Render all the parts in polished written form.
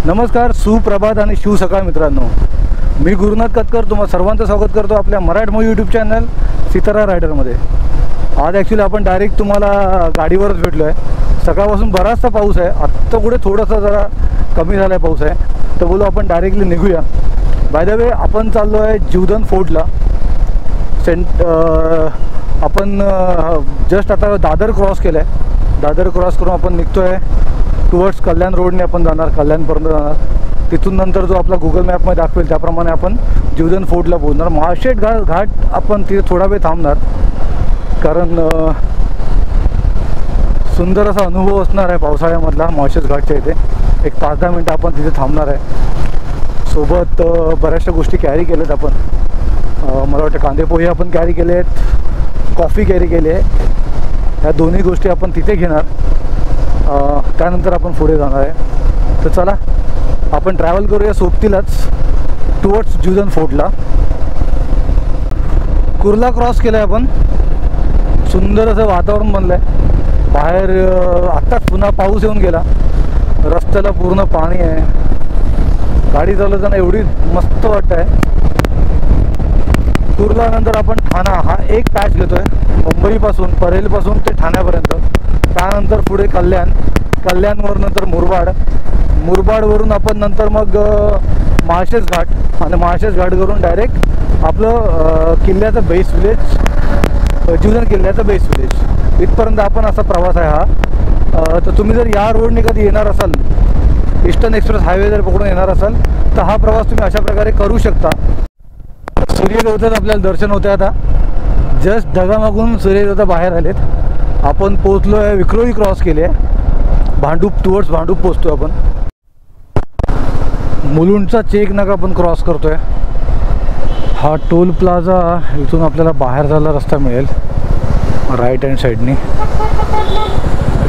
नमस्कार, सुप्रभात आणि शिव सकाळ मित्रांनो. मी गुरुनाथ कतकर तुम्हा सर्वांचं स्वागत करतो आपल्या मराठमोळी यूट्यूब चॅनल सितारा रायडरमध्ये. आज ॲक्च्युली आपण डायरेक्ट तुम्हाला गाडीवरच भेटलो आहे. सकाळपासून बराचसा पाऊस आहे, आत्ता कुठे थोडासा जरा कमी झाला आहे पाऊस आहे, तर बोलू आपण डायरेक्टली निघूया. बाय द वे आपण चाललो आहे जीवधन फोर्टला. आपण जस्ट आता दादर क्रॉस केलं आहे. दादर क्रॉस करून आपण निघतो आहे टुवर्ड्स कल्याण रोडने आपण जाणार, कल्याणपर्यंत जाणार. तिथून नंतर जो आपला गुगल मॅपमध्ये दाखवेल त्याप्रमाणे आपण जीवधन फोर्टला पोहोचणार. माळशेठ घाट आपण तिथे थोडा वेळ थांबणार, कारण सुंदर असा अनुभव असणार आहे पावसाळ्यामधला. माळशेठ घाटच्या इथे एक 5-10 मिनटं आपण तिथे थांबणार आहे. सोबत बऱ्याचशा गोष्टी कॅरी केल्यात आपण. मला वाटतं कांदे पोहे आपण कॅरी केले आहेत, कॉफी कॅरी केली आहे. ह्या दोन्ही गोष्टी आपण तिथे घेणार. त्यानंतर आपण पुढे जाणार आहे. तर चला आपण ट्रॅव्हल करूया सोबतीलाच टुवर्ड्स जीवधन फोर्टला. कुर्ला क्रॉस केलं आहे आपण. सुंदर असं वातावरण बनलं आहे बाहेर. आत्ताच पुन्हा पाऊस येऊन गेला, रस्त्याला पूर्ण पाणी आहे. गाडी चालवताना एवढी मस्त वाटत आहे. कुर्लानंतर आपण ठाणा हा एक पॅच घेतो आहे, मुंबईपासून परेलपासून ते ठाण्यापर्यंत. त्यानंतर पुढे कल्याण, कल्याणवर नंतर मुरबाड, मुरबाडवरून आपण नंतर मग माळशेठ घाट, आणि माळशेठ घाट करून डायरेक्ट आपलं किल्ल्याचं बेस विलेज, जीवधन किल्ल्याचं बेस विलेज इथपर्यंत आपण असा प्रवास आहे हा. तर तुम्ही जर या रोडने कधी येणार असाल, ईस्टर्न एक्सप्रेस हायवे जर पकडून येणार असाल, तर हा प्रवास तुम्ही अशा प्रकारे करू शकता. सूर्यदेवताचं आपल्याला दर्शन होते. आता जस्ट ढगामागून सूर्यदेवता बाहेर आलेत. आपण पोचलो आहे, विक्रोळी क्रॉस केली आहे, भांडूप टुवर्ड्स भांडूप पोचतो आपण. मुलुंडचा चेक नाका आपण क्रॉस करतोय. हा टोल प्लाझा, इथून आपल्याला बाहेर जायला रस्ता मिळेल राईट हँड साईडनी.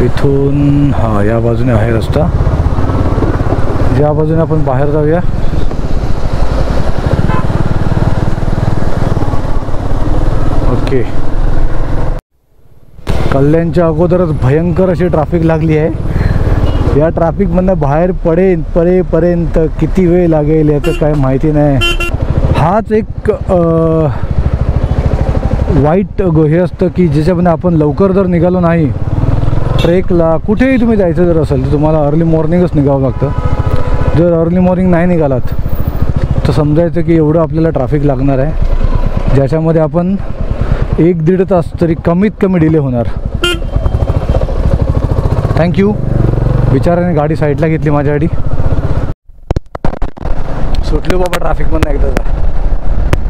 इथून हा या बाजूने आहे रस्ता, या बाजूने आपण बाहेर जाऊया. ओके. कल्याणच्या अगोदरच भयंकर अशी ट्रॅफिक लागली आहे. या ट्रॅफिकमधनं बाहेर पडेपर्यंत किती वेळ लागेल याचं काय माहिती नाही. हाच एक वाईट हे असतं की ज्याच्यामध्ये आपण लवकर जर निघालो नाही ट्रेकला, कुठेही तुम्ही जायचं जर असेल तर तुम्हाला अर्ली मॉर्निंगच निघावं लागतं. जर अर्ली मॉर्निंग नाही निघालात तर समजायचं की एवढं आपल्याला ट्रॅफिक लागणार आहे, ज्याच्यामध्ये आपण 1-1.5 तास तरी कमीत कमी डिले होणार. थँक्यू. विचाराने गाडी साईडला घेतली माझ्यासाठी. सुटलो बाबा ट्रॅफिकमधून एकदा.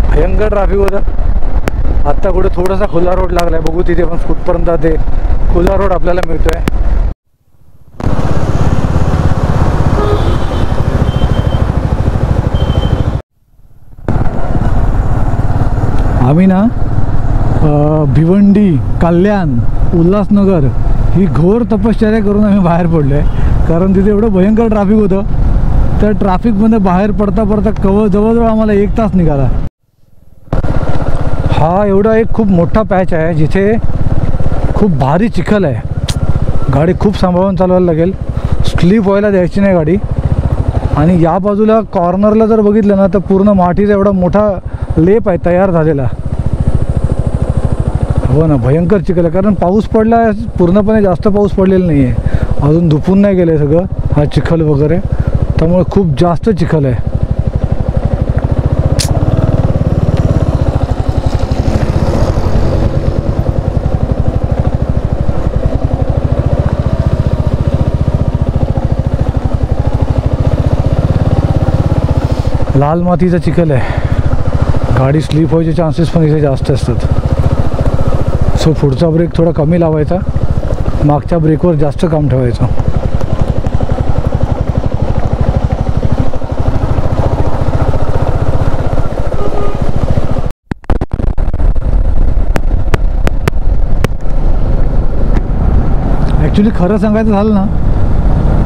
भयंकर ट्रॅफिक होतं. आत्ता कुठे थोडासा खुला रोड लागला आहे, बघू तिथे पण कुठपर्यंत ते खुला रोड आपल्याला मिळतो आहे. आम्ही ना भिवंडी, कल्याण, उल्हासनगर ही घोर तपश्चर्या करून आम्ही बाहेर पडलो आहे, कारण तिथे एवढं भयंकर ट्रॅफिक होतं. त्या ट्रॅफिकमध्ये बाहेर पडता जवळजवळ आम्हाला 1 तास निघाला. हा एवढा एक खूप मोठा पॅच आहे जिथे खूप भारी चिखल आहे. गाडी खूप सांभाळून चालवायला लागेल, स्लिप व्हायला द्यायची नाही गाडी. आणि या बाजूला कॉर्नरला जर बघितलं ना तर पूर्ण मातीचा एवढा मोठा लेप आहे तयार झालेला. हो ना, भयंकर चिखल आहे, कारण पाऊस पडला पूर्णपणे, जास्त पाऊस पडलेला नाही आहे अजून, धुपून नाही गेलं आहे सगळं हा चिखल वगैरे. त्यामुळे खूप जास्त चिखल आहे. लाल मातीचा चिखल आहे, गाडी स्लिप व्हायचे चान्सेस पण इथे जास्त असतात. सो पुढचा ब्रेक थोडा कमी लावायचा, मागच्या ब्रेकवर जास्त काम ठेवायचं. ॲक्च्युली खरं सांगायचं झालं ना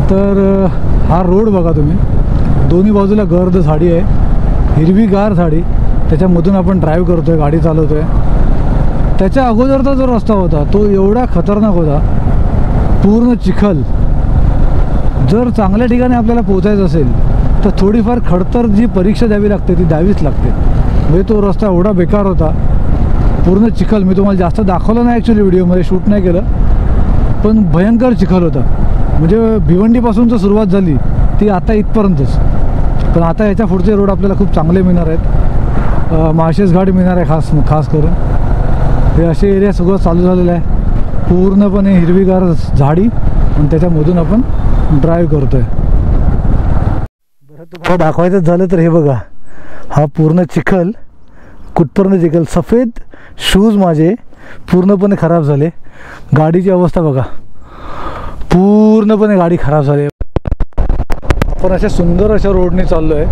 तर हा रोड बघा तुम्ही, दोन्ही बाजूला गर्द झाडी आहे, हिरवीगार झाडी, त्याच्यामधून आपण ड्राईव्ह करतो आहे, गाडी चालवतो आहे. त्याच्या अगोदरचा जो रस्ता होता तो एवढा खतरनाक होता, पूर्ण चिखल. जर चांगल्या ठिकाणी आपल्याला पोचायचं असेल तर थोडीफार खडतर जी परीक्षा द्यावी लागते ती द्यावीच लागते. म्हणजे तो रस्ता एवढा बेकार होता, पूर्ण चिखल. मी तुम्हाला जास्त दाखवलं नाही ॲक्च्युली, व्हिडिओमध्ये शूट नाही केलं, पण भयंकर चिखल होता. म्हणजे भिवंडीपासून तर सुरुवात झाली ती आता इथपर्यंतच. पण आता याच्या पुढचे रोड आपल्याला खूप चांगले मिळणार आहेत. माळशेज घाट मिळणार आहे खास करून. हे असे एरिया सगळं चालू झालेलं आहे, पूर्णपणे हिरवीगार झाडी, आणि त्याच्यामधून आपण ड्राईव्ह करतो आहे. बरं तुम्हाला दाखवायचं झालं तर हे बघा, हा पूर्ण चिखल, कुठपर्यंत चिखल. सफेद शूज माझे पूर्णपणे खराब झाले. गाडीची अवस्था बघा, पूर्णपणे गाडी खराब झाली. आपण अशा सुंदर अशा रोडने चाललो आहे.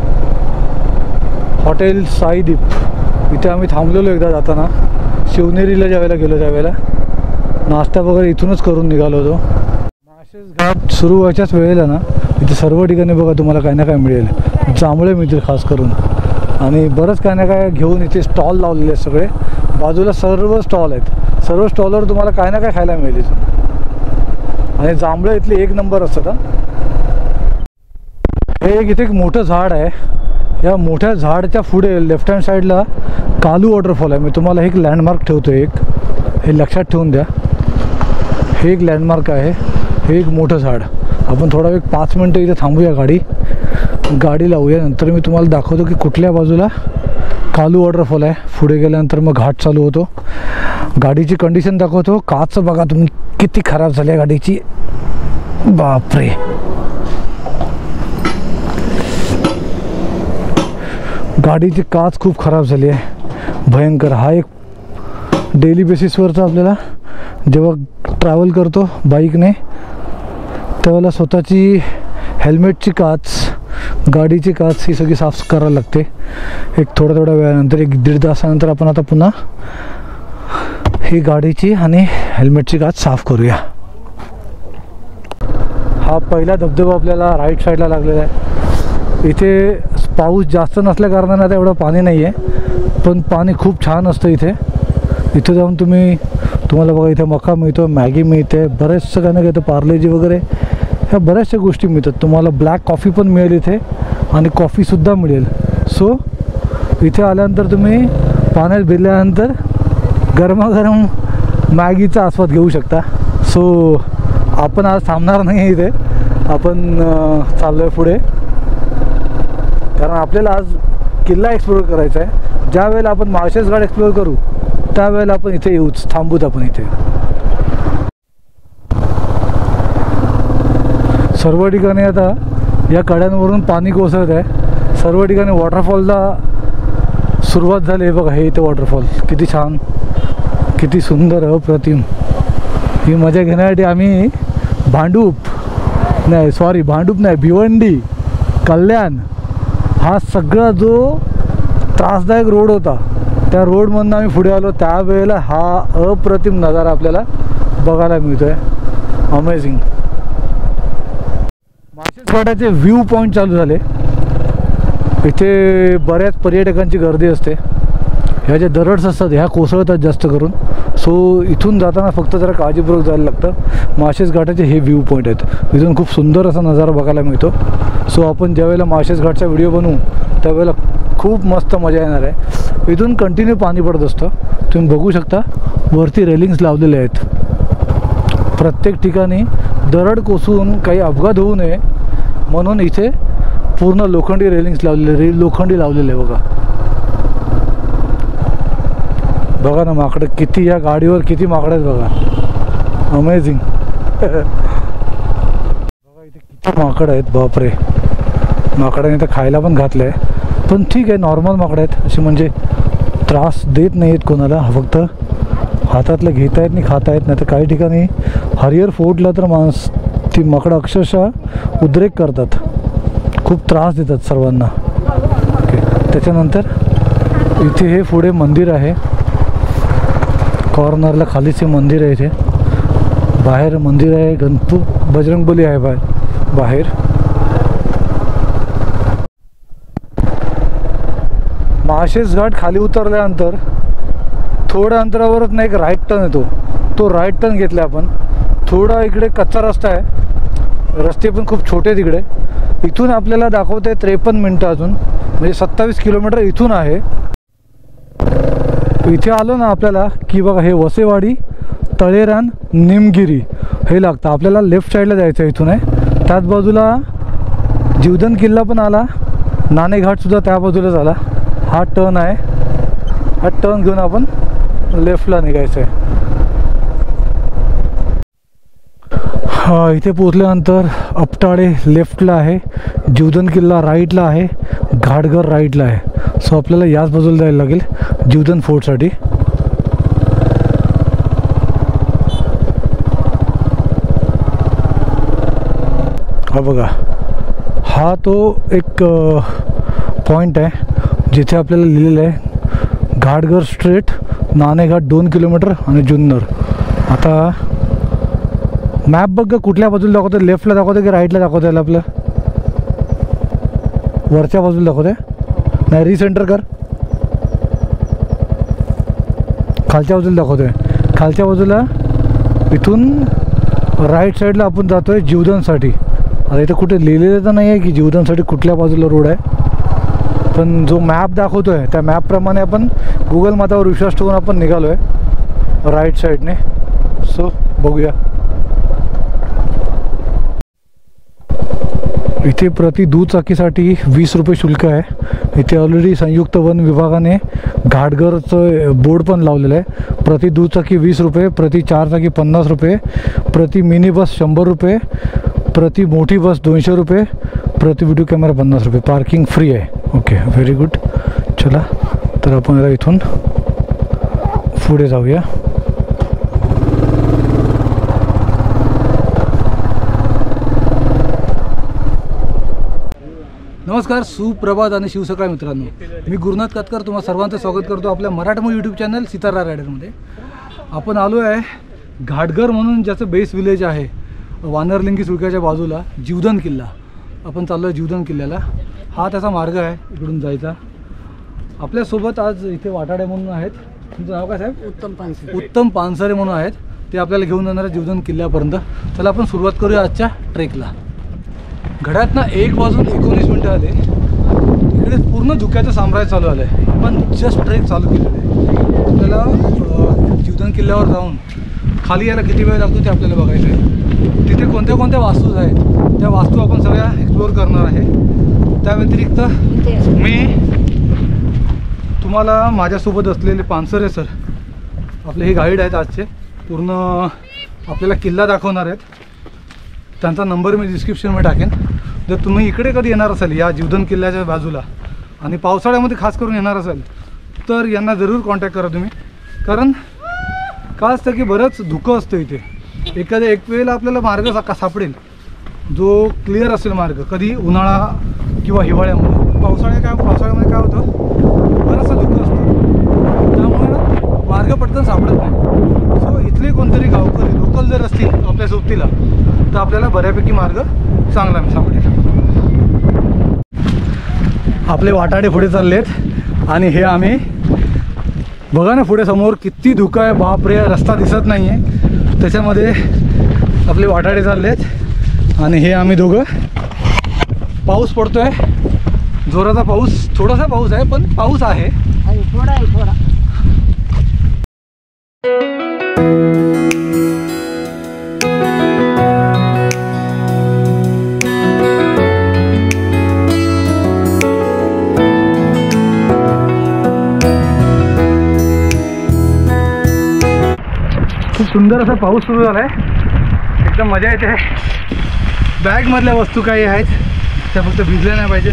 हॉटेल साईदीप इथे आम्ही थांबलेलो एकदा जाताना, शिवनेरीला ज्यावेळेला गेलो त्यावेळेला नाश्ता वगैरे इथूनच करून निघालो होतो. माळशेज घाट सुरू व्हायच्याच वेळेला ना इथे सर्व ठिकाणी बघा तुम्हाला काही ना काय मिळेल. जांभळे मिळतील खास करून, आणि बरंच काय ना काय घेऊन इथे स्टॉल लावलेले आहेत. सगळे बाजूला सर्व स्टॉल आहेत, सर्व स्टॉलवर तुम्हाला काय ना काय खायला मिळेल. आणि जांभळे इथले एक नंबर असतात. हे इथे एक मोठं झाड आहे, या मोठ्या झाडच्या पुढे लेफ्ट हँड साईडला कालू वॉटरफॉल आहे. मी तुम्हाला एक लँडमार्क ठेवतो, हे लक्षात ठेवून द्या. हे एक लँडमार्क आहे, हे एक मोठं झाड. आपण थोडा वेळ 5 मिनटं इथे थांबूया, गाडी लावूया. नंतर मी तुम्हाला दाखवतो की कुठल्या बाजूला कालू वॉटरफॉल आहे. पुढे गेल्यानंतर मग घाट चालू होतो. गाडीची कंडिशन दाखवतो. काच बघा तुम्ही किती खराब झाली आहे गाडीची, बापरे. गाडीची काच खूप खराब झाली आहे, भयंकर. हा एक डेली बेसिसवरचा आपल्याला जेव्हा ट्रॅव्हल करतो बाईकने त्यावेळेला स्वतःची हेल्मेटची काच, गाडीची काच ही सगळी साफ करायला लागते. एक थोड्या वेळानंतर, 1-1.5 तासानंतर आपण आता पुन्हा ही गाडीची आणि हेल्मेटची काच साफ करूया. हा पहिला धबधबा आपल्याला राईट साईडला लागलेला आहे. इथे पाऊस जास्त नसल्या कारणाने आता एवढं पाणी नाही आहे, पण पाणी खूप छान असतं इथे. इथं जाऊन तुम्हाला बघा इथे मका मिळतो, मॅगी मिळते, बरेचसं काय ना काय, पार्लेजी वगैरे ह्या बऱ्याचशा गोष्टी मिळतात. तुम्हाला ब्लॅक कॉफी पण मिळेल इथे, आणि कॉफीसुद्धा मिळेल. सो इथे आल्यानंतर तुम्ही पाण्यात भिजल्यानंतर गरमागरम मॅगीचा आस्वाद घेऊ शकता. सो आपण आज थांबणार नाही आहे इथे, आपण चाललो आहे पुढे, कारण आपल्याला आज किल्ला एक्सप्लोअर करायचा आहे. ज्या वेळेला आपण माळशेज घाट एक्सप्लोअर करू त्यावेळेला आपण इथे येऊच, थांबूत आपण इथे. सर्व ठिकाणी आता या कड्यांवरून पाणी कोसळत आहे. सर्व ठिकाणी वॉटरफॉलला सुरुवात झाली आहे. बघा हे इथे वॉटरफॉल किती छान, किती सुंदर, अप्रतिम. ही मजा घेण्यासाठी आम्ही भांडूप नाही, भिवंडी, कल्याण हा सगळा जो त्रासदायक रोड होता त्या रोडमधून आम्ही पुढे आलो. त्यावेळेला हा अप्रतिम नजारा आपल्याला बघायला मिळतो आहे. अमेझिंग. माळशेज घाटाचे व्ह्यू पॉईंट चालू झाले. इथे बऱ्याच पर्यटकांची गर्दी असते. ह्या ज्या दरड्स असतात ह्या कोसळतात जास्त करून. सो इथून जाताना फक्त जरा काळजीपूर्वक जायला लागतं. माळशेज घाटाचे हे व्ह्यू पॉईंट आहेत. इथून खूप सुंदर असा नजारा बघायला मिळतो. सो आपण ज्यावेळेला माळशेज घाटचा व्हिडिओ बनवू त्यावेळेला खूप मस्त मजा येणार आहे. इथून कंटिन्यू पाणी पडत असतं. तुम्ही बघू शकता वरती रेलिंग्स लावलेले आहेत. प्रत्येक ठिकाणी दरड कोसळून काही अपघात होऊ नये म्हणून इथे पूर्ण लोखंडी रेलिंग्स लावलेले, लोखंडी लावलेले आहे बघा. बघा ना माकडं किती, या गाडीवर किती माकडं आहेत बघा. अमेझिंग. बघा इथे किती माकडं आहेत, बापरे. माकडाने तर खायला पण घातलं आहे, पण ठीक आहे, नॉर्मल माकडं आहेत, अशी म्हणजे त्रास देत नाही आहेत कोणाला. फक्त हातातलं घेता येत नाही, खाता येत नाही. तर काही ठिकाणी हरिहर फोर्टला तर ती माकडं अक्षरशः उद्रेक करतात, खूप त्रास देतात सर्वांना. ओके, त्याच्यानंतर इथे हे पुढे मंदिर आहे, कॉर्नरला खालीच हे मंदिर आहे. इथे बाहेर मंदिर आहे, बजरंगबली आहे बाहेर. माळशेज घाट खाली उतरल्यानंतर थोड्या अंतरावरच ना एक राईट टर्न येतो, तो राईट टर्न घेतला आपण. थोडा इकडे कच्चा रस्ता आहे, रस्ते पण खूप छोटे तिकडे. इथून आपल्याला दाखवते 53 मिनटं अजून, म्हणजे 27 किलोमीटर इथून आहे. इथे आलो ना आपल्याला की बघा हे वसेवाडी, तळेरान, निमगिरी हे लागतं. आपल्याला लेफ्ट साईडला जायचं आहे इथून आहे. त्याच बाजूला जीवधन किल्ला पण आला, नाणेघाटसुद्धा त्या बाजूला झाला. हा टर्न आहे, हा टर्न घेऊन आपण लेफ्टला निघायचं आहे. हा इथे पोचल्यानंतर अपटाळे लेफ्टला आहे, जीवधन किल्ला राईटला आहे, घाटघर राईटला आहे. सो आपल्याला याच बाजूला जायला लागेल जीवधन फोर्टसाठी. हा बघा, हा तो एक पॉईंट आहे जिथे आपल्याला लिहिलेलं आहे घाटघर स्ट्रेट, नाणेघाट 2 किलोमीटर आणि जुन्नर. आता मॅप बघ कुठल्या बाजूला दाखवते, लेफ्टला दाखवते की राईटला दाखवते याला, आपलं वरच्या बाजूला दाखवते. नाही, रिसेंटर कर, खालच्या बाजूला दाखवते. खालच्या बाजूला इथून राईट साईडला आपण जातो आहे जीवधनसाठी. आता इथं कुठे लिहिलेलं तर नाही आहे की जीवधनसाठी कुठल्या बाजूला रोड आहे, पण जो मॅप दाखवतो आहे त्या मॅपप्रमाणे आपण गुगल मॅपवर विश्वास ठेवून आपण निघालो आहे राईट साईडने. सो बघूया. इथे प्रति दुचाकीसाठी 20 रुपये शुल्क आहे. इथे ऑलरेडी संयुक्त वन विभागाने घाटघरचं बोर्ड पण लावलेलं आहे. प्रति दुचाकी 20 रुपये, प्रति चारचाकी 50 रुपये, प्रति मिनी बस 100 रुपये, प्रति मोठी बस 200 रुपये, प्रति व्हिडिओ कॅमेरा 50 रुपये. पार्किंग फ्री आहे. Okay, very good. चला तर आपण आता इथून पुढे जाऊया. नमस्कार, सुप्रभात आणि शिवसकाळ मित्रांनो. मी गुरुनाथ कातकर तुम्हा सर्वांचं स्वागत करतो आपल्या मराठमोळी यूट्यूब चॅनल सितारा रायडरमध्ये. आपण आलो आहे घाटघर म्हणून, ज्याचं बेस विलेज आहे वानरलिंगी सुळक्याच्या बाजूला, जीवधन किल्ला. आपण चाललो आहे जीवधन किल्ल्याला. हा त्याचा मार्ग आहे इकडून जायचा. आपल्यासोबत आज इथे वाटाडे म्हणून आहेत. तुमचं नाव काय साहेब? उत्तम पानसरे. उत्तम पानसरे म्हणून आहेत, ते आपल्याला घेऊन जाणार आहे जीवधन किल्ल्यापर्यंत. चला आपण सुरुवात करूया आजच्या ट्रेकला. घड्याळात ना 1:19 आले. इकडे पूर्ण धुक्याचं साम्राज्य चालू आलं आहे. आपण जस्ट ट्रेक चालू केलेलं आहे. आपल्याला जीवधन किल्ल्यावर जाऊन खाली यायला किती वेळ लागतो ते आपल्याला बघायचं आहे. तिथे कोणत्या कोणत्या वास्तू आहेत त्या वास्तू आपण सगळ्या एक्सप्लोअर करणार आहे. त्या व्यतिरिक्त मी तुम्हाला माझ्यासोबत असलेले पानसरे सर आपले हे गाईड आहेत आजचे. पूर्ण आपल्याला किल्ला दाखवणार आहेत. त्यांचा नंबर मी डिस्क्रिप्शनमध्ये टाकेन. जर तुम्ही इकडे कधी येणार असाल या जीवधन किल्ल्याच्या बाजूला आणि पावसाळ्यामध्ये खास करून येणार असाल तर यांना जरूर कॉन्टॅक्ट करा तुम्ही. कारण काय असतं की बरंच धुकं असतं इथे. एखाद्या एक वेळेला आपल्याला मार्ग सापडेल जो क्लिअर असेल मार्ग, कधी उन्हाळा किंवा हिवाळ्यामध्ये. पावसाळ्यामध्ये काय होतं, बरंचसं धुकं असतं, त्यामुळे मार्ग पटकन सापडत नाही. सो इथले कोणतरी गावकरी लोकल जर असतील आपल्या सोबतीला तर आपल्याला बऱ्यापैकी मार्ग चांगला सापडेल. आपले वाटाडे पुढे चाललेत आणि हे आम्ही बघा ना पुढे समोर किती धुकं आहे, बापरे, रस्ता दिसत नाही आहे. त्याच्यामध्ये आपले वाटाडे चाललेत आणि हे आम्ही दोघं. पाऊस पडतो आहे, जोराचा पाऊस. थोडासा पाऊस आहे पण पाऊस आहे. थोडा सुंदर असा पाऊस सुरू झाला आहे, एकदम मजा येते. बॅगमधल्या वस्तू काही आहेत त्या फक्त भिजल्या नाही पाहिजे.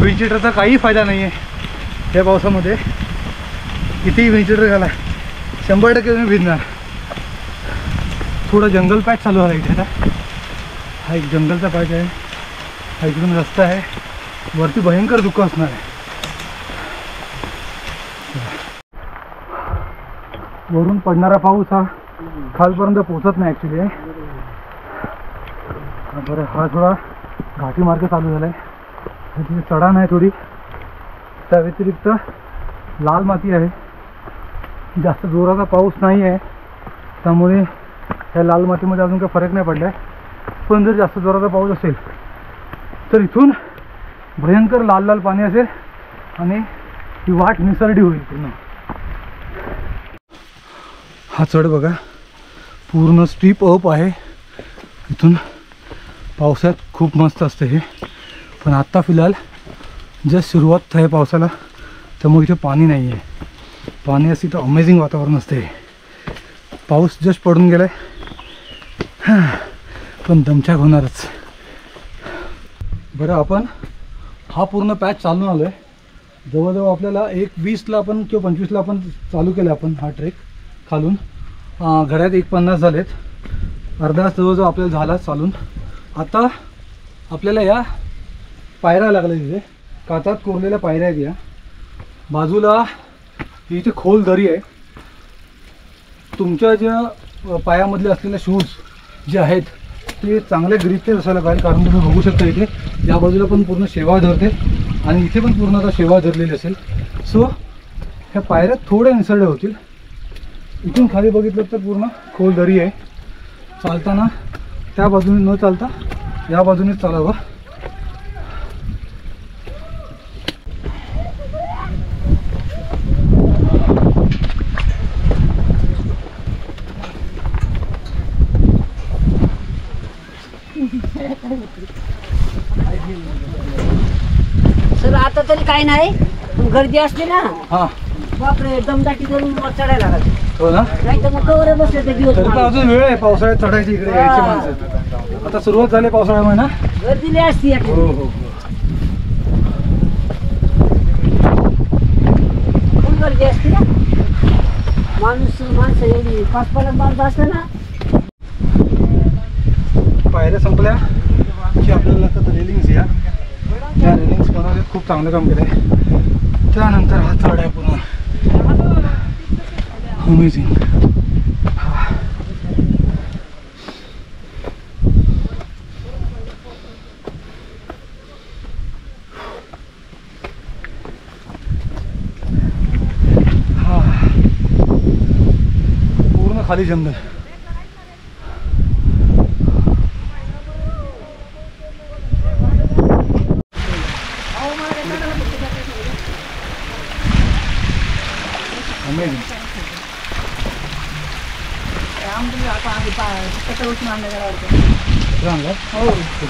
विंडशीटरचा काही फायदा नाही आहे या पावसामध्ये. कितीही विंडशीटर घाला 100% तुम्ही भिजणार. थोडं जंगल पॅच चालू झाला इथे. आता हा एक जंगलचा पॅच आहे, हा इकडून रस्ता आहे, वरती भयंकर धुकं असणार आहे. वरून पडणारा पाऊस हा खालपर्यंत पोचत नाही ॲक्च्युली. बरं, हा थोडा घाटी मार्ग चालू झाला आहे, तिथे चढाण आहे थोडी. त्या व्यतिरिक्त लाल माती आहे. जास्त जोराचा पाऊस नाही आहे त्यामुळे ह्या लाल मातीमध्ये अजून काही फरक नाही पडला आहे. पण जर जास्त जोराचा पाऊस असेल तर इथून भयंकर लाल लाल पाणी असेल आणि ही वाट निसरडी होईल पूर्ण. हा चढ बघा, पूर्ण स्टीप अप आहे. इथून पावसाळ्यात खूप मस्त असतं हे, पण आत्ता फिलहाल जस्ट सुरुवात आहे पावसाला, त्यामुळे इथे पाणी नाही आहे. पाणी असते तर अमेझिंग वातावरण असते. पाऊस जस्ट पडून गेला आहे, पण दमछाक होणारच. बरं, आपण हा पूर्ण पॅच चालून आलो आहे. जवळजवळ आपल्याला 1:20ला आपण किंवा 25ला आपण चालू केलं आपण हा ट्रेक खालून. घड्यात 1:50 झालेत. अर्धा तास जवळजवळ आपल्याला झाला चालून. आता आपल्याला या पायऱ्या लागल्या, तिथे काचात कोरलेल्या पायऱ्या आहेत. या बाजूला इथे खोल दरी आहे. तुमच्या ज्या पायामधले असलेले शूज जे आहेत ते चांगले ग्रीपचे असायला पाहिजे, कारण तुम्ही बघू शकता इथे या बाजूला पण पूर्ण शेवाळ धरते आणि इथे पण पूर्ण आता शेवाळ धरलेली असेल. सो ह्या पायऱ्या थोड्या निसरड्या होतील. इथून खाली बघितलं तर पूर्ण खोल दरी आहे. चालताना त्या बाजूने न चालता या बाजूनेच चालावं. सर आता तरी काही नाही, पण गर्दी असते ना, हां बापरे दमदाटी करून वर चढायला लागत. हो ना, नाही तर मग कवर बसले ते दिवस. तरी पण अजून वेळ आहे पावसाळ्यात चढायची इकडे यायची माणसं. आता सुरुवात झाली पावसाळ्यामुळे ना. गर्दी लई असते. हो हो, खूप गर्दी असते ना. माणसं एवढी 5-5 माणसं असतं ना. पायऱ्या संपल्या की आपल्याला लागतात रेलिंग्स. या त्या रेलिंग्स बनवले, खूप चांगलं काम केलं आहे. त्यानंतर हा चढ आहे पूर्ण अमेझिंग. हा पूर्ण खाली जंगल.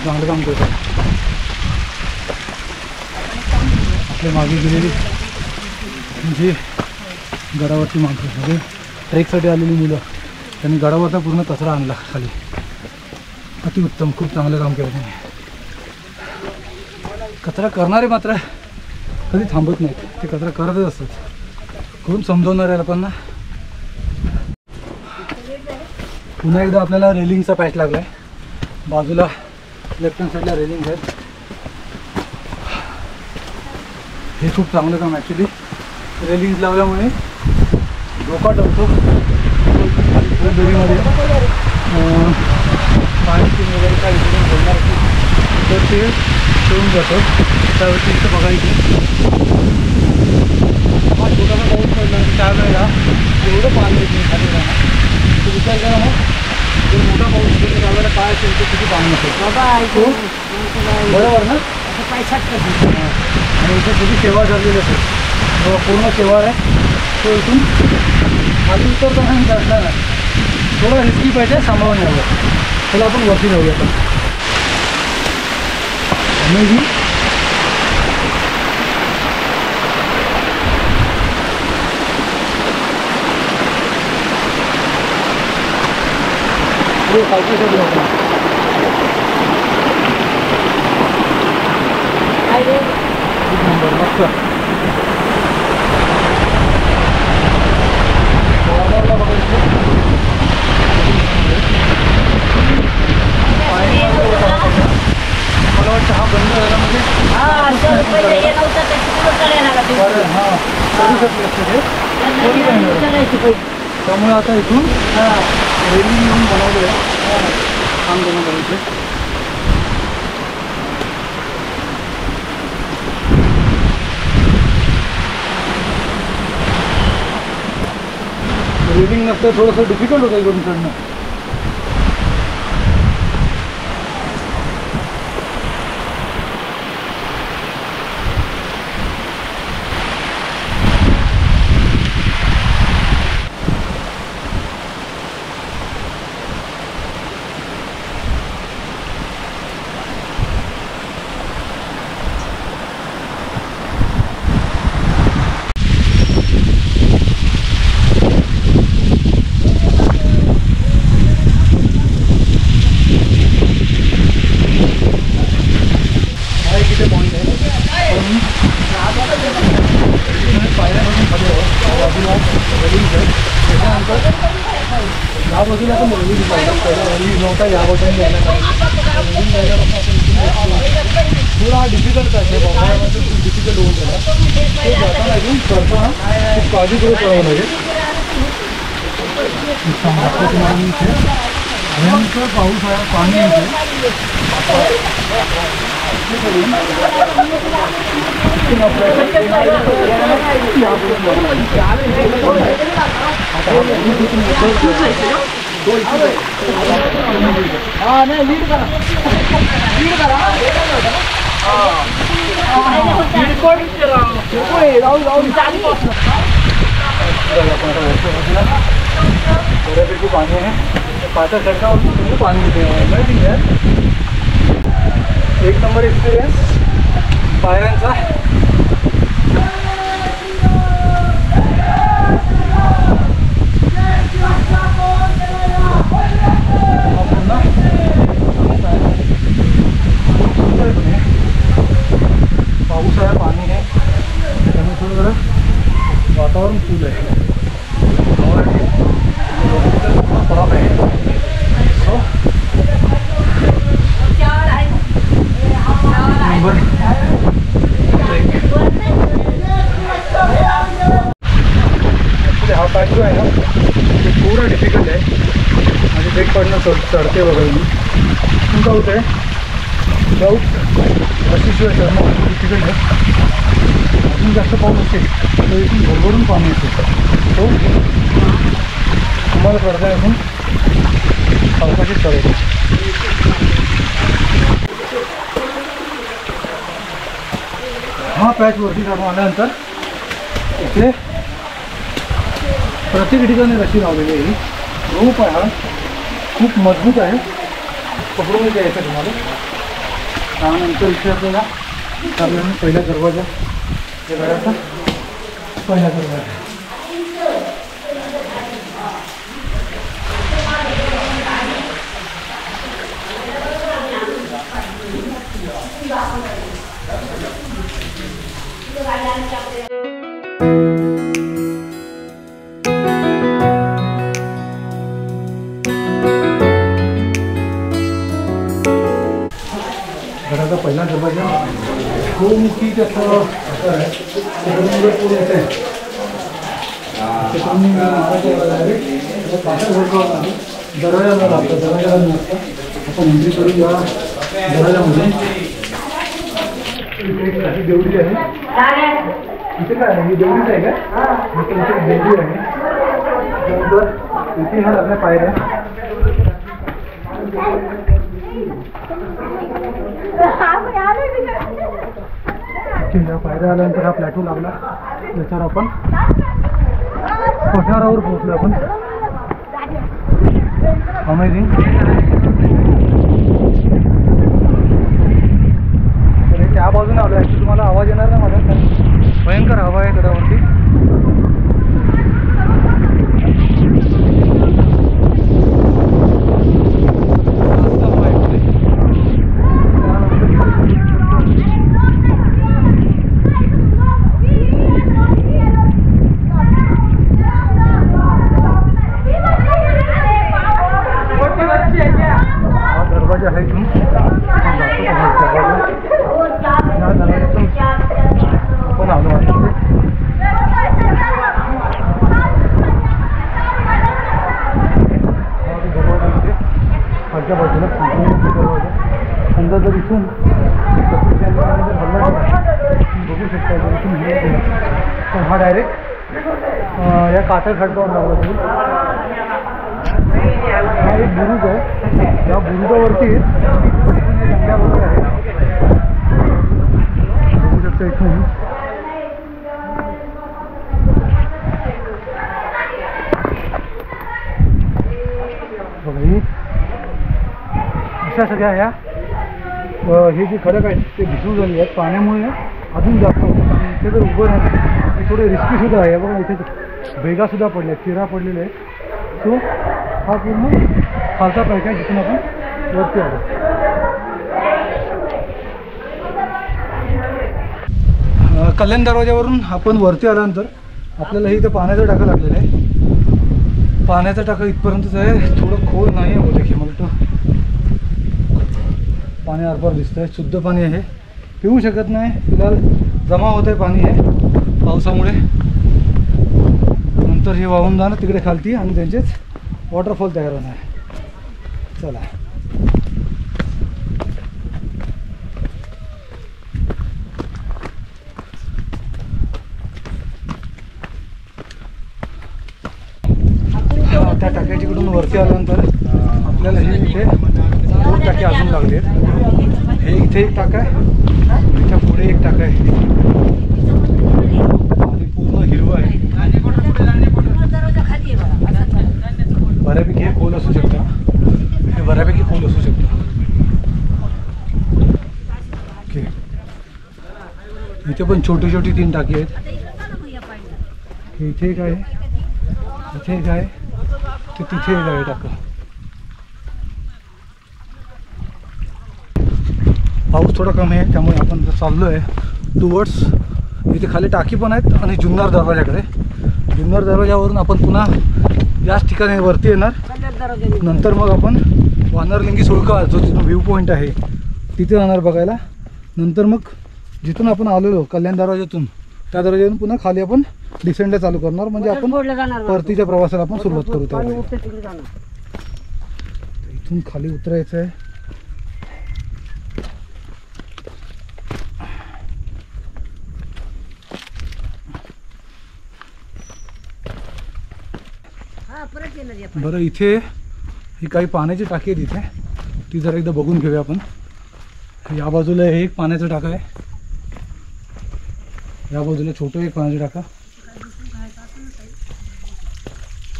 चांगलं काम करतात. आपल्या मागे गेलेली म्हणजे गडावरची माणसं, म्हणजे ट्रेकसाठी आलेली मुलं, त्यांनी गडावरचा पूर्ण कचरा आणला खाली. अतिउत्तम, खूप चांगलं काम केलं त्यांनी. कचरा करणारे मात्र कधी थांबत नाहीत, ते कचरा करतच असतात. खूप समजवणाऱ्या लोकांना. पुन्हा एकदा आपल्याला रेलिंगचा पॅच लागला आहे. बाजूला लेफ्ट हँड साईडला रेलिंग आहेत. हे खूप चांगलं काम ॲक्च्युली. रेलिंग्स लावल्यामुळे धोका टळतो. दरीमध्ये पाणी वगैरे काय इकडून बोलणार तर ते ठेवून जातं. त्या व्यतिरिक्त बघायचं हा छोटासा पाऊस पडला त्यावेळेला एवढं पाणी येत नाही खाली जाणार. तो विचार करा मग जर मोठा पाऊस असेल त्यावेळेला काय असेल तर किती पाणी असेल. बरोबर ना. आणि इथे तुझी सेवा झालेली असेल, पूर्ण सेवा आहे. तो इथून खाली उतरताना चढणार नाही. थोडं रिस्की पाहिजे, सांभाळून यावं. चला आपण वरती जाऊया. आता अमेझिंग. सायकलीसाठी होता. एक नंबर मस्त. वावराला बघायचं. मला वाटतं हा बंद झाला म्हणजे त्यामुळे आता इथून रेलिंग येऊन बनवलं आहे. काम बनवलं. रेलिंग नसतं थोडंसं डिफिकल्ट होतं इकडून चढणं. या बाजूला पण रेल्वे पहिला रेल्वे नव्हता, या बाजूने जायला थोडा डिफिकल्ट आहे. पावसाळ्यामध्ये खूप डिफिकल्ट होऊन गेला. ते जाताना अजून करताना खूप काळजीपूर्वक करावं लागेल. भयंकर पाऊस आहे, पाणी येते. बऱ्यापैकी पाणी आहे. पाचा चढकावर पाणी येते. एक नंबर एक्सपिरियन्स पायऱ्यांचा. पाऊस आहे, पाणी आहे, त्यामुळे थोडं जरा वातावरण कूल आहे. खराब आहे. हा पॅच जो आहे ना ते पूर्ण डिफिकल्ट आहे. माझे ब्रेक पडणं चढते वगैरे मी तुमचं होतं आहे. जाऊट रशीशिवाय चढणं खूप डिफिकल्ट आहे. अजून जास्त पाऊस असेल तर इथून भरभरून पाणी असेल. तो तुम्हाला चढता असून पावसाचीच चढेल. हा पॅच वरती चढून आल्यानंतर इथे प्रत्येक ठिकाणी रशी लावलेली आहे. रोप आहे, हा खूप मजबूत आहे, पकडून द्यायचं तुम्हाला. त्यानंतर इथे आपल्याला पहिला दरवाजा हे घराचा पहिला दरवाजा. घराचा पहिला दरवाजा गोमुखी त्याचं दरवाजाला लागतं. दरवाजाला नसतं. आपण एंट्री करून या दरवाजामध्ये इथे एक देवडी आहे. इथे काय आहे? ही देवडीच आहे का? इथे देवडी आहे. त्यानंतर इथे ह्या लागल्या पायऱ्या. पायऱ्या आल्यानंतर हा प्लॅटू लागला. त्याच्यावर आपण पठारावर पोहोचलो आपण. अमेझिंग. तर त्या बाजूने आलो. ॲक्च्युली तुम्हाला आवाज येणार नाही माझा, भयंकर हवा आहे गडावरती. बघू शकता इथून हे तर हा डायरेक्ट या कातर खडकावर लावला जाईल. हा एक बुरुज आहे. या बुरुजावरती जंगल्या वगैरे आहे. बघू शकता इथून अशा सगळ्या ह्या हे जे खडक आहेत ते भिजून झाले आहेत पाण्यामुळे अजून जास्त होतं. आणि इथे जर उभं राहतं ते थोडे रिस्कीसुद्धा आहे. बघा इथे भेगासुद्धा पडले आहेत, चिरा पडलेले आहेत. सो हा पूर्ण खालचा पॅक आहे जिथून आपण वरती आलो. कल्याण दरवाजावरून आपण वरती आल्यानंतर आपल्याला इथं पाण्याचा टाका लागलेला आहे. पाण्याचा टाका इथपर्यंतच आहे, थोडं खोल नाही आहे बहुतेक. हे मला पाणी आरपार दिसतं आहे, शुद्ध पाणी आहे, पिऊ शकत नाही फिलहाल. जमा होत आहे पाणी आहे पावसामुळे. नंतर हे वाहून जाणं तिकडे खालती आणि त्यांचेच वॉटरफॉल तयार होणार आहे. चला त्या टाक्याच्याकडून वरती आल्यानंतर आपल्याला हे इथे 2 टाके अजून लागले आहेत. हे इथे एक टाका आहे, इथे पुढे एक टाका आहे आणि पूर्ण हिरवं आहे. बऱ्यापैकी हे खोल असू शकतं. हे बऱ्यापैकी खोल असू शकतं. ओके इथे पण छोटी छोटी 3 टाकी आहेत. इथे एक आहे, इथे एक आहे, ते तिथे एक आहे टाका. पाऊस थोडा कमी आहे त्यामुळे आपण जर चाललो आहे टुवर्ड्स इथे खाली टाकी पण आहेत आणि जुन्नर दरवाजाकडे. जुन्नर दरवाजावरून आपण पुन्हा याच ठिकाणी वरती येणार. नंतर मग आपण वानरलिंगी सुळका जो तिथून व्ह्यू पॉईंट आहे तिथे जाणार बघायला. नंतर मग जिथून आपण आलेलो कल्याण दरवाजातून त्या दरवाजातून पुन्हा खाली आपण डिसेंडला चालू करणार. म्हणजे आपण परतीच्या प्रवासाला आपण सुरुवात करू. त्या इथून खाली उतरायचं आहे. बरं इथे ही काही पाण्याची टाकी आहे तिथे, ती जरा एकदा बघून घेऊया आपण. या बाजूला हे एक पाण्याचा टाका आहे, या बाजूला छोटं एक पाण्याचा टाका.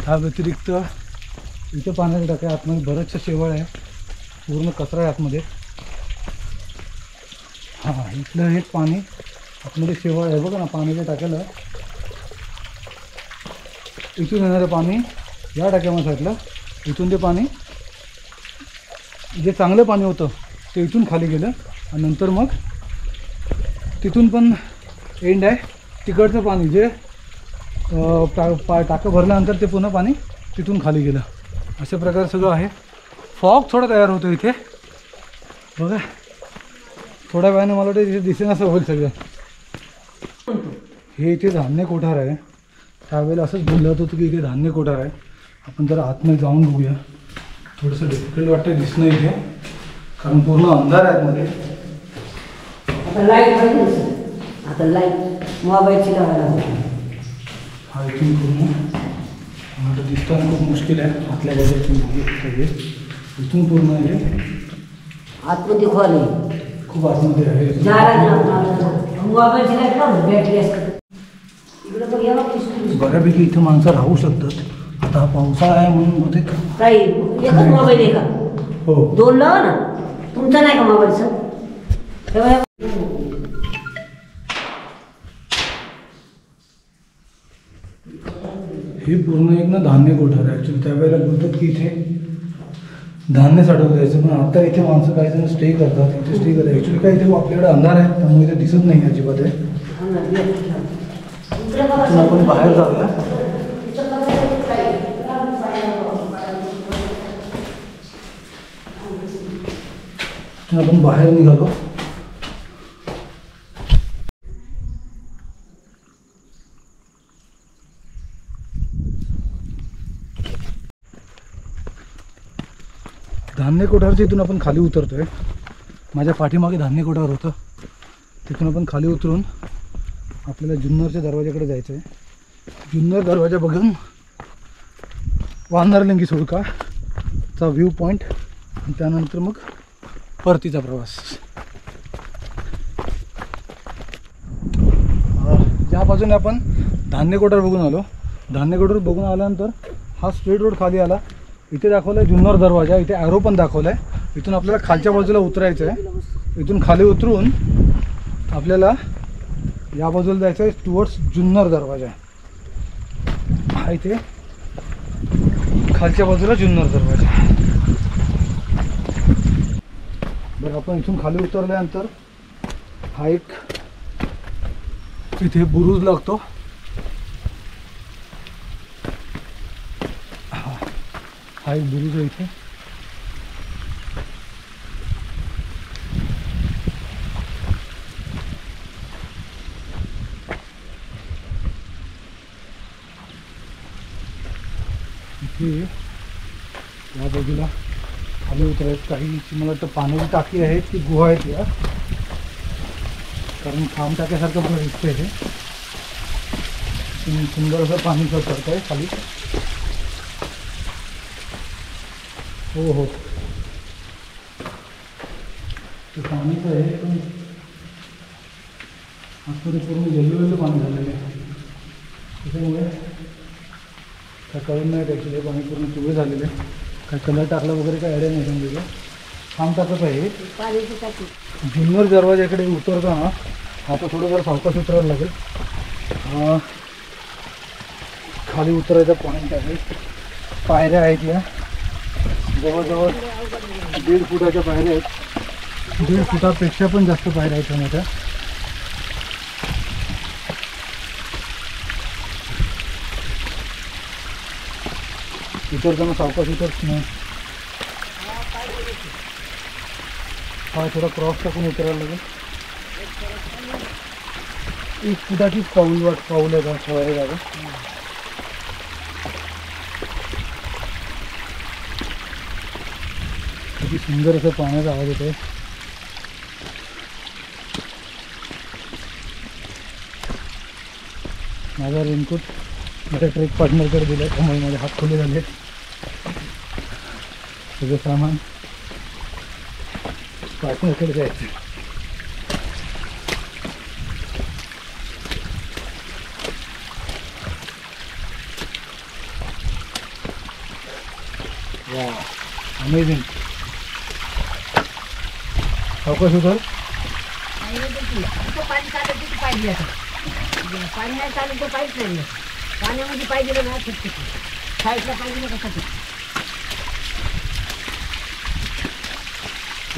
ह्या व्यतिरिक्त इथे पाण्याचा टाका आहे. आतमध्ये बरंचसं शेवाळ आहे, पूर्ण कचरा आहे आतमध्ये. हां इथलं एक पाणी आतमध्ये शेवाळ आहे बघा ना. पाण्याच्या टाक्याला इथून येणारं पाणी या टाक्यामध्ये साईडला, इथून ते पाणी जे चांगलं पाणी होतं ते इथून खाली गेलं आणि नंतर मग तिथून पण एंड आहे. तिकडचं पाणी जे टाकं भरल्यानंतर ते पुन्हा पाणी तिथून खाली गेलं. अशा प्रकारे सगळं आहे. फॉग थोडं तयार होतं इथे बघा. थोड्या वेळाने मला वाटतं तिथे दिसेन असं होईल सगळं. हे इथे धान्य कोठार आहे. त्यावेळेला असंच बोललं होतं की इथे धान्य कोठार आहे. आपण जरा आतमध्ये जाऊन बघूया. थोडंसं डिफिकल्ट वाटतं दिसणं इथे कारण पूर्ण अंधार आहे आतमध्ये. आता लाईट मोबाईलची लावायला हा इथून पूर्ण मला दिसताना खूप मुश्किल आहे. आतल्या बाजूला इथून पूर्ण आहे आतमध्ये खोल आहे, खूप आतमध्ये आहे. मोबाईलची लाईट लावून बॅटरी असते इकडे बघ. या बऱ्यापैकी इथं माणसं राहू शकतात. आता हा पावसाळा आहे म्हणून होते काही एकच मोबाईल आहे का? हो 2 लावा ना. तुमचा नाही का मोबाईल सर? हे पूर्ण एक ना धान्य कोठार आहे. ॲक्च्युली त्यावेळेला बोलतात की इथे धान्य साठवलं जायचं, पण आता इथे माणसं काही जण स्टे करतात. इथे स्टे करतात ॲक्च्युली काय इथे आपल्याकडे अंधार आहे त्यामुळे इथे दिसत नाही अजिबात आहे. आपण बाहेर जाऊया. आपण बाहेर निघालो. धान्य कोठारच्या इथून आपण खाली उतरतोय. माझ्या पाठीमागे धान्य कोठार होतं, तिथून आपण खाली उतरून आपल्याला जुन्नरच्या दरवाजाकडे जायचं आहे. जुन्नर दरवाजा बघून वानरलिंगी सुळकाचा व्ह्यू पॉईंट आणि त्यानंतर मग परतीचा प्रवास. या बाजूने आपण धान्य कोठार बघून आलो. धान्य कोठार बघून आल्यानंतर हा स्ट्रेट रोड खाली आला. इथे दाखवला आहे जुन्नर दरवाजा. इथे ॲरो पण दाखवला आहे. इथून आपल्याला खालच्या बाजूला उतरायचं आहे. इथून खाली उतरून आपल्याला या बाजूला जायचं आहे टुवर्ड्स जुन्नर दरवाजा. हा इथे खालच्या बाजूला जुन्नर दरवाजा. बरं, आपण इथून खाली उतरल्यानंतर हा एक इथे बुरुज लागतो. हा एक बुरुज आहे इथे. इथे या बाजूला खाली उतरायचं. काही मला वाटतं पाण्याची टाकी आहे, ती गुहा आहे या, कारण खांब टाक्यासारखं मला दिसतंय. हे सुंदर असं पाणी पडतं आहे खाली. हो हो, ते पाणीच आहे, पण आतमध्ये पूर्ण येल्लो पाणी झालेलं आहे. त्याच्यामुळे काय कळून नाही ॲक्च्युली. पाणी पूर्ण पिवळे झालेलं आहे. काय कलर टाकला वगैरे काय आयडिया नाही समजा. खांब टाकत आहे. जुन्नर दरवाजाकडे उतरताना आता थोडं जरा सावकाश उतरायला लागेल. खाली उतरायचा पॉईंट आहे. पायऱ्या आहेत या, जवळजवळ 1.5 फुटाच्या पायऱ्या आहेत. 1.5 फुटापेक्षा पण जास्त पायऱ्या आहेत मोठ्या. उतरताना सावकाश उतरत नाही. हा थोडा क्रॉस टाकून उतरायला लागेल. 1 फुटाचीच पाऊल आहे का ठेवायला जागा. किती सुंदर असं पाण्याचा आवाज येत आहे. माझा रेनकोट माझ्या ट्रेक पार्टनरकडे दिला, त्यामुळे माझे हात खुले झाले. सगळं सामान पार्टनरकडे जायचं. वा, अमेझिंग. सावकाश उतर. पाणी चालत पाहिजे. पाणी नाही चालत तर पाहिजे नाही. पाण्यामध्ये पाहिजे ना, साईडला पाहिजे ना कसं.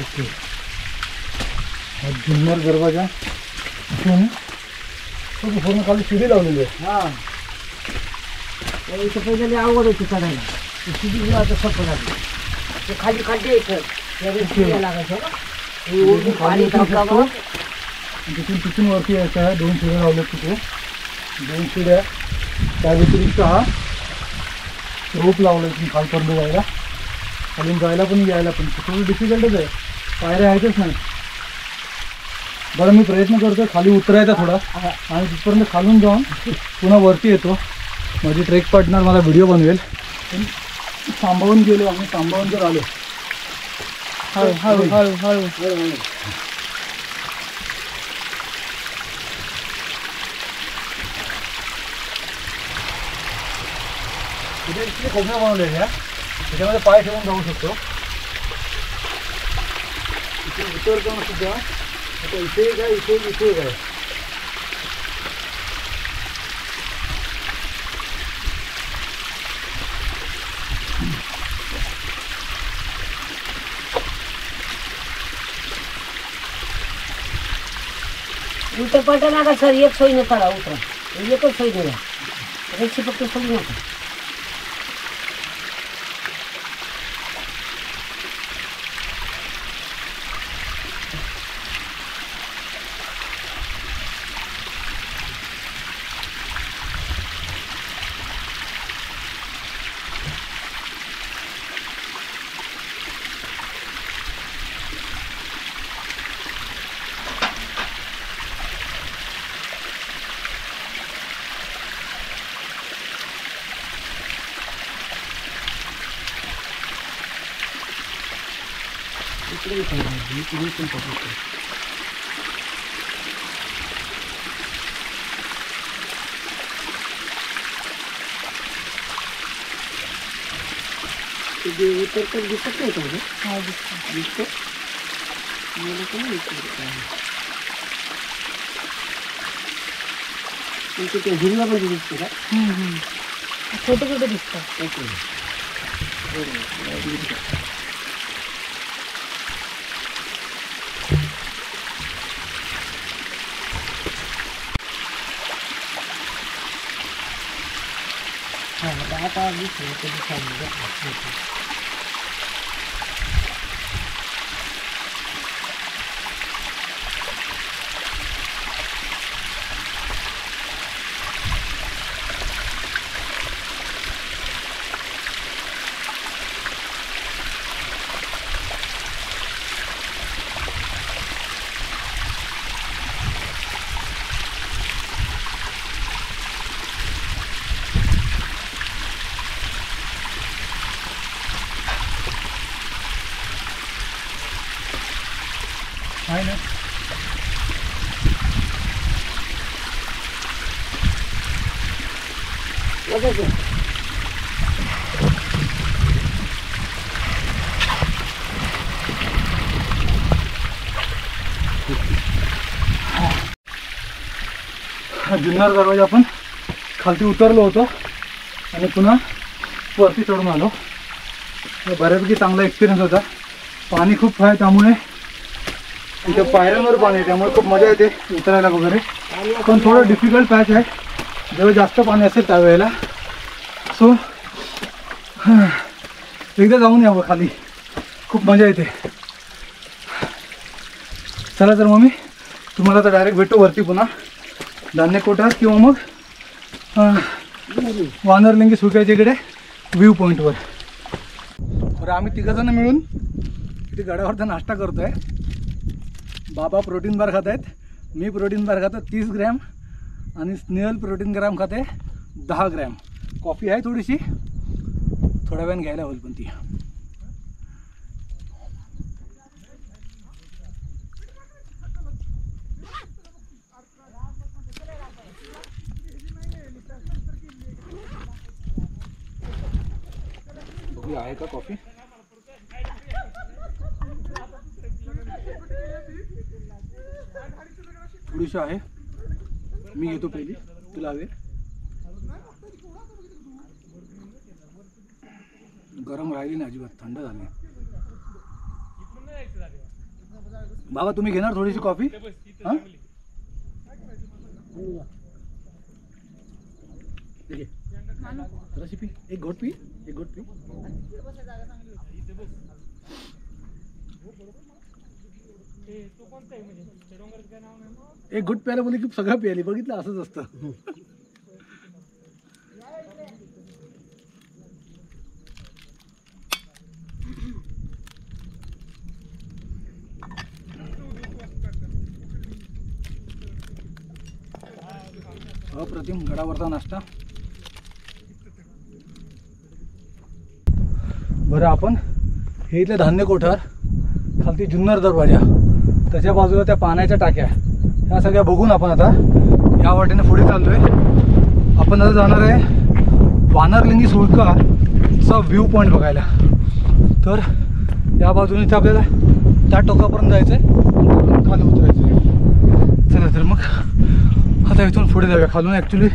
ओके, हा जुन्नर दरवाजा इथून पूर्ण खाली शिडी लावलेली आहे. हां, इथं पहिले अवघड होती चढायला. शिडी आता सोपं झालं. ते खाली खड्डे इथं लागायचं. पाणी टाकावं. तिथून वरती यायचं आहे. 2 शिड्या लावल्यात तिथे. 2 शिड्या. त्या व्यतिरिक्त हा रोप लावला इथून खालपर्यंत जायला. खालून जायला पण यायला पण थोडं डिफिकल्टच आहे. पायऱ्या आहेतच नाही. बरं, मी प्रयत्न करतो खाली उतरायचा थोडा आणि तिथपर्यंत खालून जाऊन पुन्हा वरती येतो. माझी ट्रेक पार्टनर मला व्हिडिओ बनवेल. पण सांभाळून गेलो आम्ही. सांभाळून जर आलो हळू हळू हळू हळू हळू. इथे इतके खोबऱ्या बनवलेले आहे. त्याच्यामध्ये पाय ठेवून जाऊ शकतो. इथे उतरताना सुद्धा आता इथे काय इथे काय उलट पलटा नका सर. एक सोयीने करा उतरा. एकच सोयीने द्या. रेक्षी फक्त सोडू नका. उत्तर तर दिसत नाही का? हा दिसतं. मला पण नाही दिसत. पण ते हिरवा पण दिसते का? छोटे छोटे दिसतात. ओके. आता दिसलं कधी सांगितलं. आहे ना. जुन्नर दरवाजा आपण खालती उतरलो होतो आणि पुन्हा वरती चढून आलो. बऱ्यापैकी चांगला एक्सपिरियन्स होता. पाणी खूप आहे त्यामुळे इथं पायऱ्यांवर पाणी आहे त्यामुळे खूप मजा येते उतरायला वगैरे. पण थोडं डिफिकल्ट पॅच आहे जेव्हा जास्त पाणी असेल त्यावेळेला. सो एकदा जाऊन यावं खाली, खूप मजा येते. चला तर मग मी तुम्हाला तर डायरेक्ट भेटू वरती पुन्हा धान्य कोठार किंवा मग वानरलिंगी सुक्याच्या इकडे व्ह्यू पॉईंटवर. बरं आम्ही तिघंजणं मिळून इथे गडावरचा नाश्ता करतो आहे. बाबा प्रोटीन बार खात आहेत, मी प्रोटीन बार खातो 30 ग्रॅम आणि स्नेहल प्रोटीन ग्राम खाते 10 ग्रॅम. कॉफी आहे थोडीशी, थोड्या वेळाने घ्यायला होईल पण ती. बघूया आहे का कॉफी. थोडीशी आहे, मी घेतो पहिली, तुला हवे. गरम राहिली ना अजिबात, थंड झाली. बाबा तुम्ही घेणार थोडीशी कॉफी? हां जराशी पी, एक घोट पी, एक घोट पी. एक घुट प्यायला बोलली की सगळं प्यायली. बघितलं असंच असतं. अप्रतिम गडावरचा नाश्ता. बरं आपण हे इथले धान्य कोठार, खालती जुन्नर दरवाजा, त्याच्या बाजूला त्या पाण्याच्या टाक्या, ह्या सगळ्या बघून आपण आता या वाटेने पुढे चाललो आहे. आपण आता जाणार आहे वानरलिंगी सुळकाचा व्ह्यू पॉईंट बघायला. तर या बाजूने आपल्याला त्या टोकापर्यंत जायचं आहे, खाली उतरायचं आहे. चला तर मग आता इथून पुढे जाऊया. खालून ॲक्च्युली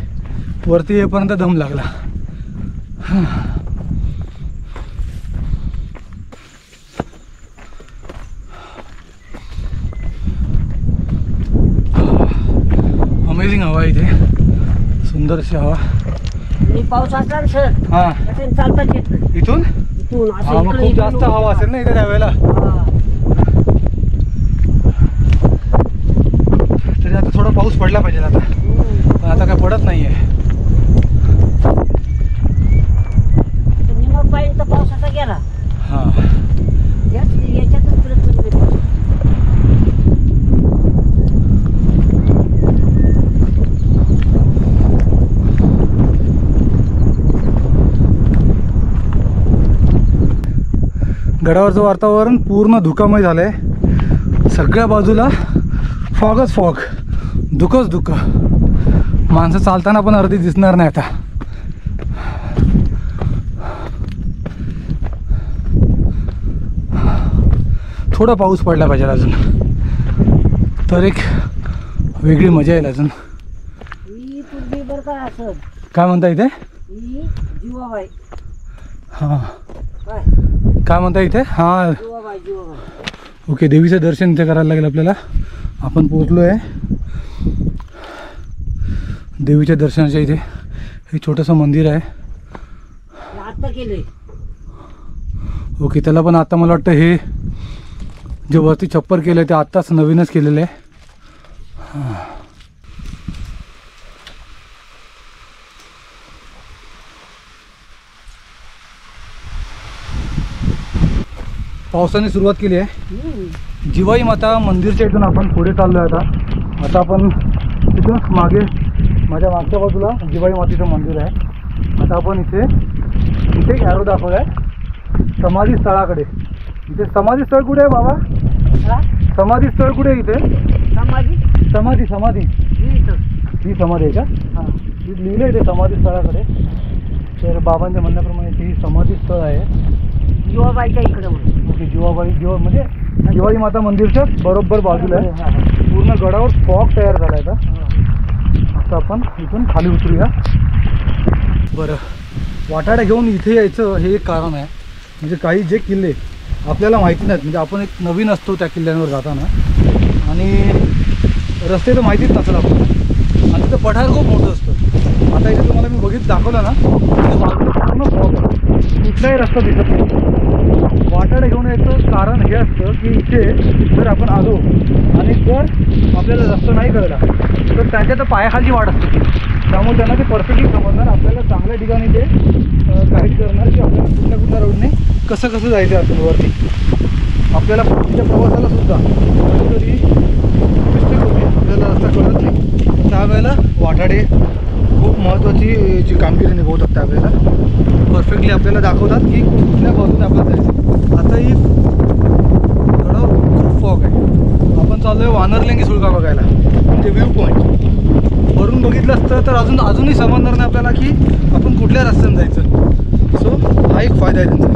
वरती येईपर्यंत दम लागला. अमेझिंग हवा इथे, सुंदर अशी हवा. पाऊस असला ना सर, हां चालतात येत इथून. इथून हा मग खूप जास्त हवा असेल ना इथे त्यावेळेला. तरी आता थोडा पाऊस पडला पाहिजे आता, पण आता काय पडत नाही आहे. निमक पाहिजे तर पाऊस आता गेला. हां याच्यातच फिरत पाऊस. गडावरचं वातावरण पूर्ण धुकामय झालं आहे. सगळ्या बाजूला फॉगच फॉग, धुकंच धुकं. माणसं चालताना पण अर्धी दिसणार नाही आता. थोडा पाऊस पडला पाहिजे अजून, तर एक वेगळी मजा येईल अजून. ही पूर्वी बरं का असं काय म्हणता इथे? ही जीवाबाई. हां, काय काय म्हणता इथे? हां, जीवाबाई जीवाबाई. ओके. देवीचं दर्शन इथे करायला लागेल आपल्याला. आपण पोचलो आहे देवीच्या दर्शनाच्या इथे. हे छोटंसं मंदिर आहे. हे आता केलंय. ओके. त्याला पण आता मला वाटतं हे जे वरती छप्पर केलं आहे ते आत्ताच नवीनच केलेलं आहे. पावसाने सुरुवात केली आहे. जिवाई माता मंदिरच्या इथून आपण पुढे चाललो आहे आता. आता आपण तिथून मागे माझ्या मागच्या बाजूला जिवाई मातेचं मंदिर आहे. आता आपण इथे एक ॲरो दाखवला आहे समाधी स्थळाकडे. इथे समाधी स्थळ कुठे आहे बाबा? हा? समाधी स्थळ कुठे आहे इथे? समाधी समाधी समाधी ही इथं. ही समाधी आहे का? हा. ही लिहिलं आहे ते समाधी स्थळाकडे. तर बाबांच्या म्हणण्याप्रमाणे ही समाधी स्थळ आहे. जीवाबाईच्या इकडे म्हणून. ओके. जिवा म्हणजे जिवाई माता मंदिरच्या बरोबर बाजूला आहे. हा, हा. पूर्ण गडावर फॉग तयार झाला आहे आता. आता आपण इथून खाली उतरूया. बरं, वाटाड्या घेऊन इथे यायचं हे एक कारण आहे. म्हणजे काही जे किल्ले आपल्याला माहिती नाहीत, म्हणजे आपण एक नवीन असतो त्या किल्ल्यांवर जाताना आणि रस्ते तर माहितीच नसेल आपल्याला. आणि तिथं पठार खूप मोठं असतं. आता इथे तुम्हाला मी दाखवलं ना, ते पूर्ण फॉग आहे, कुठलाही रस्ता दिसत नाही. वाटाडा घेऊन यायचं कारण हे असतं की इथे जर आपण आलो आणि जर आपल्याला रस्ता नाही कळला तर त्याच्या तर पायाखालची वाट असते. त्यामुळे त्यांना ते परफेक्टली समजणार, आपल्याला चांगल्या ठिकाणी ते गाईड करणार की आपल्याला कुठल्या कुठल्या रोडने कसं कसं जायचं असेल वरती. आपल्याला परतीच्या प्रवासाला सुद्धा कधीतरी मिस्टेक होते, आपल्याला रस्ता कळत नाही. त्यावेळेला वाटाडे खूप महत्त्वाची जी कामगिरी निभवतात. त्यावेळेला परफेक्टली आपल्याला दाखवतात की कुठल्या बाजूने आपल्याला जायचं. आता ही गडावर खूप फॉग आहे. आपण चाललो आहे वानरलिंगी सुळका बघायला, म्हणजे व्ह्यू पॉईंट. वरून बघितलं असतं तर अजूनही समजणार नाही आपल्याला की आपण कुठल्या रस्त्याने जायचं. सो हा एक फायदा आहे त्यांचा.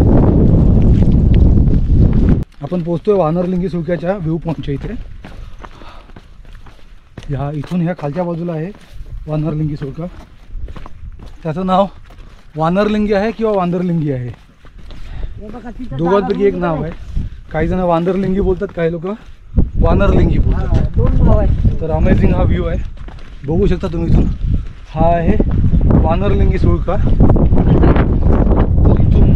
आपण पोहोचतोय वानरलिंगी सुळक्याच्या व्ह्यू पॉईंटच्या इथे. इथून ह्या खालच्या बाजूला आहे वानरलिंगी सुळका. त्याचं नाव वानरलिंगी आहे किंवा वांदरलिंगी आहे, हे बघा तिथं दोघांपैकी एक नाव आहे. काही जण वांदरलिंगी बोलतात, काही लोक वानरलिंगी बोलतात. हा, दोन नाव आहेत. तर अमेझिंग हा व्ह्यू आहे, बघू शकता तुम्ही इथून. हा आहे वानरलिंगी सुळका. तर इथून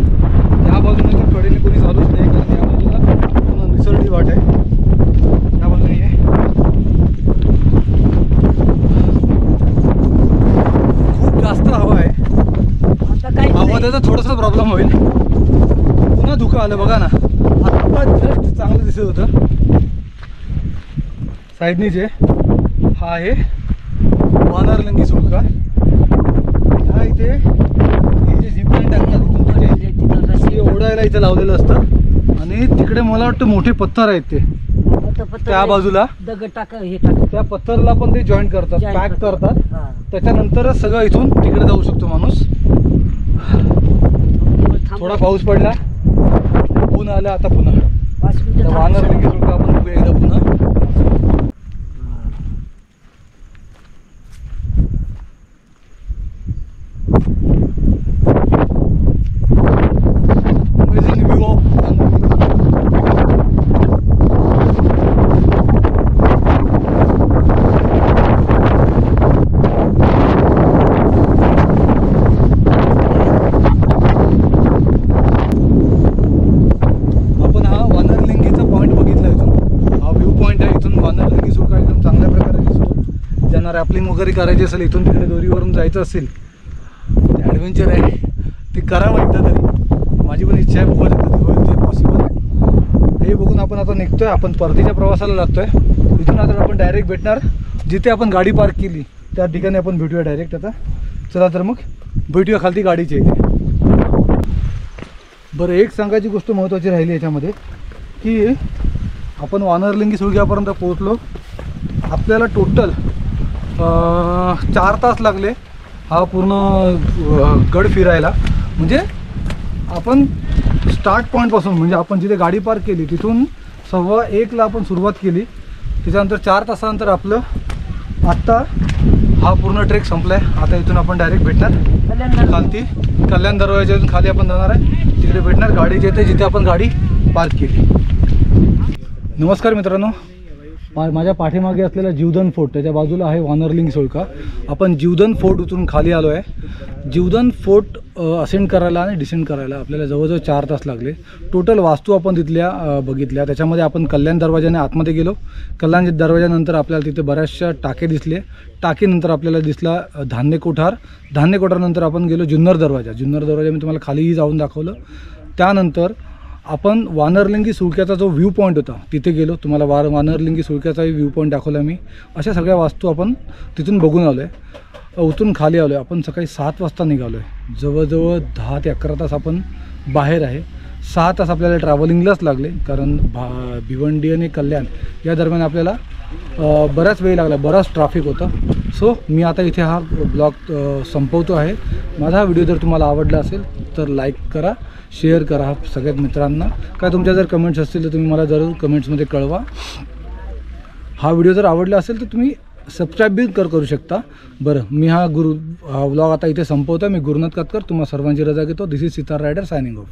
या बाजूने तर कडेने कोणी चालूच नाही, कारण या बाजूला पूर्ण निसरडी वाट आहे. त्या बाजूने आहे खूप जास्त हवा आहे. आता काय आवाजाचा थोडासा प्रॉब्लेम होईल. पुन्हा धुकं आलं बघा ना. आत्ता जस्ट चांगलं दिसत होतं. साईडनी जे हा आहे वानरलिंगी सुळका. ह्या इथे हे जे झिप लाईन टाकतात ते ओढायला इथे लावलेलं असतं. आणि तिकडे मला वाटतं मोठे पत्थर आहेत ते त्या बाजूला. दगड टाक हे टाक. त्या पत्थरला पण ते जॉईंट करतात, Joint पॅक करतात. हा. त्याच्यानंतरच सगळं इथून तिकडे जाऊ शकतो माणूस. थोडा पाऊस पडला, ऊन आलं, आता पुन्हा 5 मिनिटं थांब. वानरलिंगी सुळका आपण बघूया एकदा पुन्हा. Amazing view of आपण हा वानरलिंगीचा पॉईंट बघितला इथून. हा व्ह्यू पॉईंट आहे. इथून वानरलिंगी सुळका एकदम चांगल्या प्रकारे दिसतो. ज्यांना रॅपलिंग वगैरे करायची असेल, इथून तिकडे दोरीवरून जायचं असेल, ते ॲडव्हेंचर आहे, ते करावं एकदा तरी. माझी पण इच्छा आहे, बघू कधी होईल ते पॉसिबल. हे बघून आपण आता निघतोय. आपण परतीच्या प्रवासाला लागतोय. इथून आता आपण डायरेक्ट भेटणार जिथे आपण गाडी पार्क केली त्या ठिकाणी आपण भेटूया डायरेक्ट. आता चला तर मग भेटूया खालती गाडीच्या इथे. बरं, एक सांगायची गोष्ट महत्त्वाची राहिली याच्यामध्ये की आपण वानरलिंगी सुळक्यापर्यंत पोहोचलो. आपल्याला टोटल 4 तास लागले हा पूर्ण गड फिरायला. म्हणजे आपण स्टार्ट पॉईंटपासून, म्हणजे आपण जिथे गाडी पार्क केली तिथून 1:15ला आपण सुरुवात केली. त्याच्यानंतर 4 तासानंतर आपलं आत्ता हा पूर्ण ट्रेक संपला आहे. आता इथून आपण डायरेक्ट भेटणार खालती कल्याण दरवाजातून खाली आपण जाणार आहे. तिकडे भेटणार गाडी जिथे आपण गाडी पार्क केली. नमस्कार मित्रांनो, माझ्या पाठीमागे असलेला जीवधन फोर्ट, त्याच्या बाजूला आहे वानरलिंगी सुळका. आपण जीवधन फोर्ट उतरून खाली आलो आहे. जीवधन फोर्ट असेंड करायला आणि डिसेंड करायला आपल्याला जवळजवळ 4 तास लागले. टोटल वास्तू आपण तिथल्या बघितल्या. त्याच्यामध्ये आपण कल्याण दरवाजाने आतमध्ये गेलो. कल्याण दरवाजानंतर आपल्याला तिथे बऱ्याचशा टाके दिसले. टाकीनंतर आपल्याला दिसला धान्य कोठार. धान्य कोठारनंतर आपण गेलो जुन्नर दरवाजा. जुन्नर दरवाजा मी तुम्हाला खालीही जाऊन दाखवलं. त्यानंतर आपण वानरलिंगी सुळक्याचा जो व्ह्यू पॉईंट होता तिथे गेलो. तुम्हाला वानरलिंगी सुळक्याचाही व्ह्यू पॉईंट दाखवला मी. अशा सगळ्या वास्तू आपण तिथून बघून आलो आहे. उतरून खाली आलो आहे. आपण सकाळी 7 वाजता निघालो आहे. जवळजवळ 10 ते 11 तास आपण बाहेर आहे. 6 तास आपल्याला ट्रॅव्हलिंगलाच लागले, कारण भिवंडी आणि कल्याण या दरम्यान आपल्याला बराच वेळ लागला, बराच ट्रॅफिक होता. सो मी आता इथे हा ब्लॉग संपवतो आहे. माझा हा व्हिडिओ जर तुम्हाला आवडला असेल तर लाईक करा, शेअर करा सगळ्यात मित्रांना. काय तुमच्या जर कमेंट्स असतील तर तुम्ही मला जरूर कमेंट्समध्ये कळवा. हा व्हिडिओ जर आवडला असेल तर तुम्ही सबस्क्राईब बी करू शकता. बरं, मी हा व्लॉग आता इथे संपवतो. मी गुरुनाथ कातकर तुम्हा सर्वांची रजा घेतो. This is Sitar rider signing of.